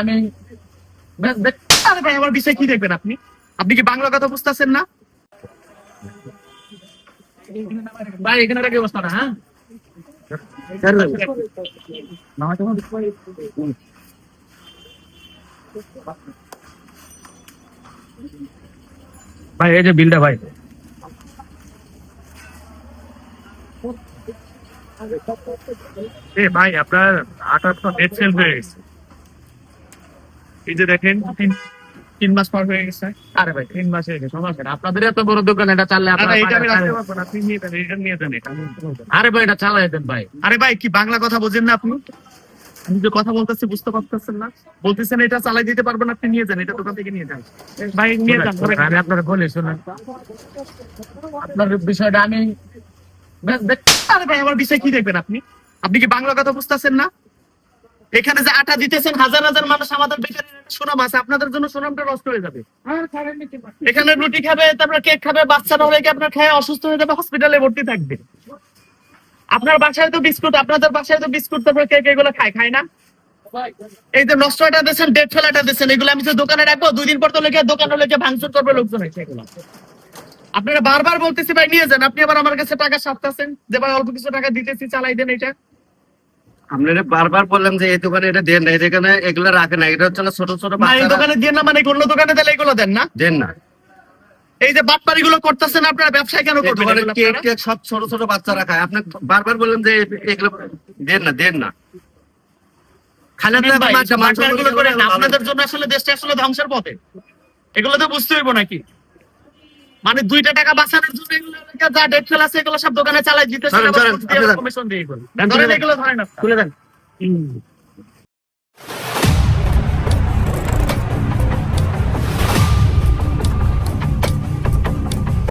আমি আরে ভাই আমার বিষয় কি দেখবেন আপনি? আপনি কি বাংলা কথা বুঝতেছেন না? ভাই এখানে রাখি অবস্থা না। হ্যাঁ ভাই এই যে বিলটা ভাই। ভাই আপনার আটার তো নেট সেল হয়ে গেছে। এই যে দেখেন 3 মাস পার হয়ে গেছে। আরে ভাই 3 মাস হয়ে গেছে, সমস্যা না। আপনাদের এত বড় দোকান, এটা চাললে আপনারা এটা আমি রাখতে পারবো না। আপনি নিয়ে যান, এটা নিয়ে যান। আরে ভাই এটা চালাই দেন ভাই। আরে ভাই কি বাংলা কথা বোঝেন না আপনি? আমি যে কথা বলতেছি বুঝতে পারতেছেন না? বলতেছেন এটা চালাই দিতে পারবেন, আপনি নিয়ে যান, এটা দোকান থেকে নিয়ে যান। ভাই নিয়ে যান। আমি আপনারা বলে শুনুন, আপনার বিষয়টা আমি আরে ভাই আমার বিষয় কি দেখবেন আপনি? আপনি কি বাংলা কথা বুঝতেছেন না? এখানে যে আটা দিতেছেন, হাজার হাজার মানুষ আমাদের বেকারের একটা সুনাম আছে, আপনাদের জন্য সুনামটা নষ্ট হয়ে যাবে। এখানে রুটি খাবে, তারপর কেক খাবে, বাচ্চারা হলে আপনার খেয়ে অসুস্থ হয়ে যাবে, হসপিটালে ভর্তি থাকবে। আপনার বাসায় তো বিস্কুট, আপনাদের বাসায় তো বিস্কুট, তারপর কেক এগুলো খায় না? এই যে নষ্ট এটা দিচ্ছেন, ডেট ফেলাটা দিচ্ছেন, এগুলো আমি তো দোকানে রাখবো, 2 দিন পর তো লেগে দোকানে লেগে ভাঙচুর করবে লোকজন এসে এগুলো। আপনারা বারবার বলতেছি ভাই নিয়ে যান, আপনি আবার আমার কাছে টাকা সাপতাছেন যে ভাই অল্প কিছু টাকা দিতেছি, চালাই দেন এটা। আপনারা বারবার বললাম যে এই দোকানে এটা দেন না, এই দোকানে এগুলো রাখে না, এটা হচ্ছে ছোট ছোট না এই দোকানে দিয়ে না, মানে অন্য দোকানে দিলে এগুলো দেন না? দেন না। এই যে বাটপারি গুলো করতেছেন আপনারা, ব্যবসায় কেন করবেন? দোকানে কেক টেক সব ছোট ছোট বাচ্চারা খায়, আপনি বারবার বললাম যে এগুলো দেন না। আপনাদের জন্য আসলে দেশটা আসলে ধ্বংসের পথে, এগুলো তো বুঝতে হইব নাকি? মানে 2টা টাকা বাঁচানোর জন্য এগুলো যা ডেট ফেল আছে এগুলো সব দোকানে চালাই দিতেছে, কমিশন দিয়ে এগুলো ধরেন, এগুলো ধরেন, তুলে দেন।